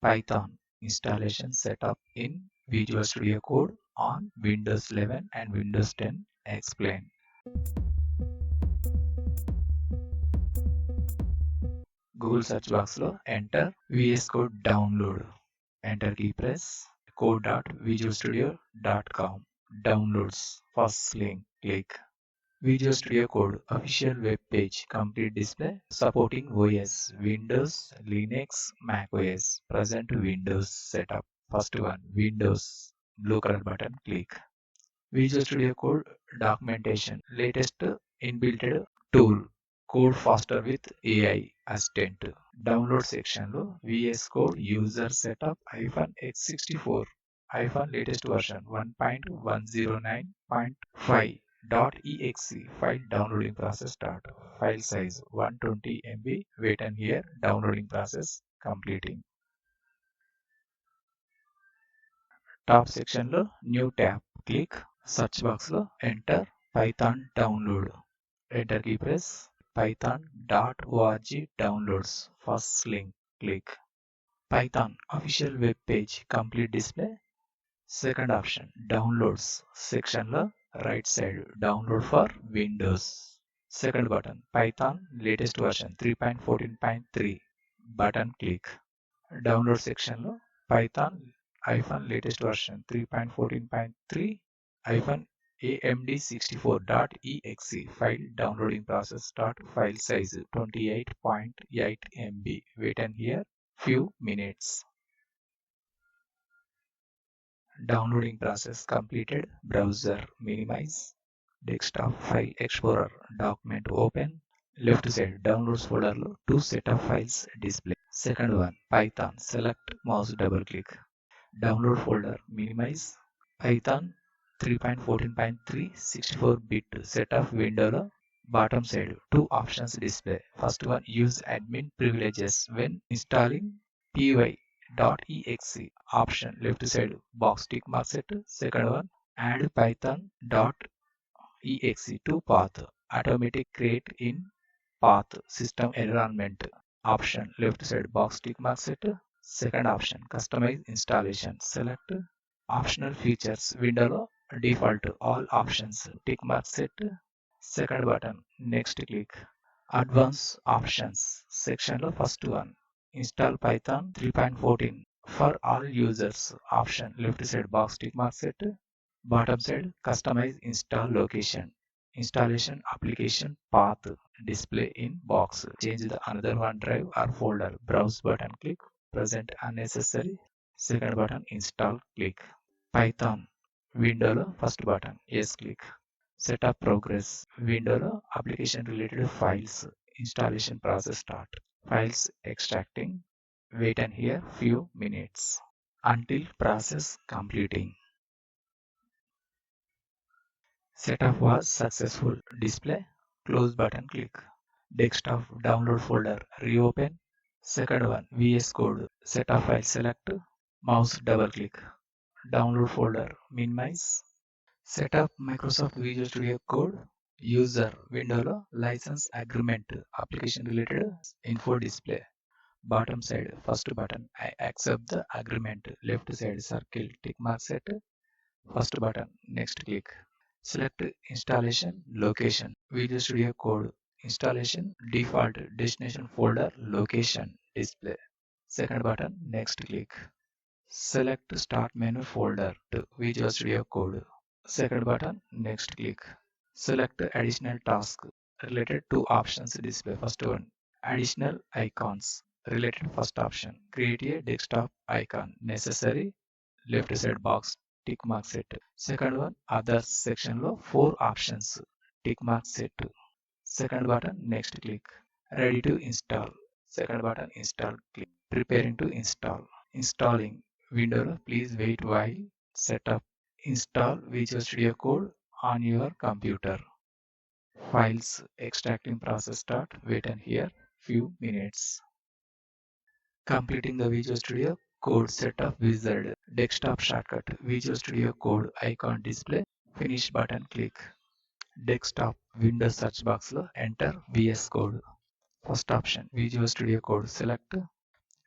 Python installation setup in Visual Studio Code on Windows 11 and Windows 10 explained. Google search box లో enter VS Code download. Enter key press code.visualstudio.com. Downloads. First link click. Visual Studio Code official web page complete display supporting OS Windows, Linux, Mac OS. Present Windows setup. First one Windows. Blue color button click. Visual Studio Code documentation latest inbuilt tool. Code faster with AI assistant. Download section లో VS Code user setup -x64 latest version 1.109.5 .exe file downloading process start. File size 120 MB. Wait and here downloading process completing. Top section లో new tab click. Search box లో enter Python download. Enter key press python.org downloads. First link click. Python official web page complete display. Second option downloads section లో right side download for Windows. Second button Python latest version 3.14.3 button click. Download section లో Python latest version 3.14.3 amd64.exe file downloading process start. File size 28.8 MB. Wait and here few minutes. Downloading process completed. Browser minimize. Desktop file explorer document open. Left side downloads folder లో 2 set of files display. Second one Python select mouse double click. Download folder minimize. Python 3.14.3 64-bit set of window లో bottom side 2 options display. First one use admin privileges when installing py.exe option left side box tick mark set. Second one add python.exe to path automatic create in path system environment option left side box tick mark set. Second option customize installation select. Optional features window లో default all options tick mark set. Second button next click. Advanced options section లో first one install Python 3.14 for all users option left side box tick mark set. Bottom side customize install location installation application path display in box. Change the another one drive or folder. Browse button click. Present unnecessary. Second button install click. Python window లో first button yes click. Setup progress window లో application related files installation process start. Files extracting. Wait and here few minutes until process completing. Setup was successful. Display. Close button click. Desktop download folder reopen. Second one VS Code setup file select. Mouse double click. Download folder minimize. Setup Microsoft Visual Studio Code user window లో license agreement application related info display. Bottom side first button I accept the agreement. Left side circle tick mark set. First button next click. Select installation location Visual Studio Code installation default destination folder location display. Second button next click. Select start menu folder to Visual Studio Code. Second button next click. Select additional task related to options display. First one additional icons related first option create a desktop icon necessary left side box tick mark set. Second one other section లో 4 options tick mark set. Second button next click. Ready to install. Second button install click. Preparing to install. Installing window లో please wait while setup. Install Visual Studio Code on your computer. Files extracting process start. Wait and here few minutes. Completing the Visual Studio Code setup wizard. Desktop shortcut Visual Studio Code icon display. Finish button click. Desktop Windows search box లో enter VS Code. First option Visual Studio Code select.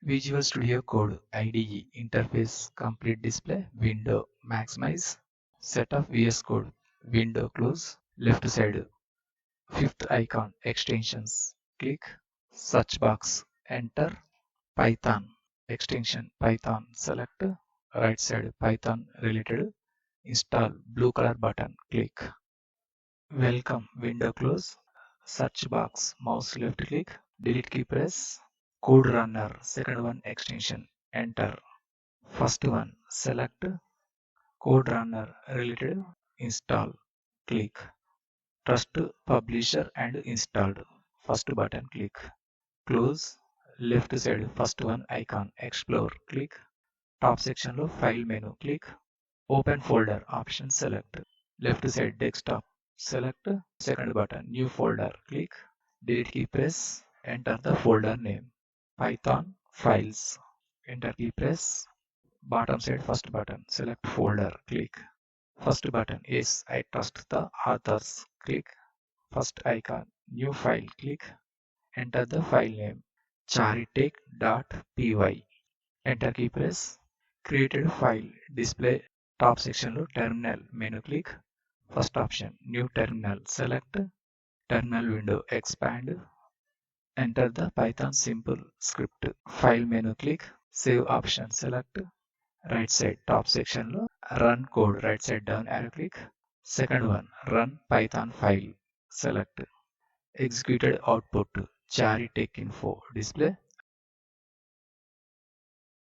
Visual Studio Code IDE interface complete display window maximize set of VS Code window close left side fifth icon extensions click search box enter Python extension Python select right side Python related install blue color button click welcome window close search box mouse left click delete key press code runner second one extension enter first one select code runner related install click trust publisher and installed first button click close left side first one icon explore click top section లో file menu click open folder option select left side desktop select second button new folder click delete key press enter the folder name python files enter key press bottom side first button select folder click first button yes I trust the authors click first icon new file click enter the file name charitek.py enter key press created file display top section లో terminal menu click first option new terminal select terminal window expand enter the python simple script file menu click save option select right side top section లో run code right side down arrow click second one run python file select executed output charitek info display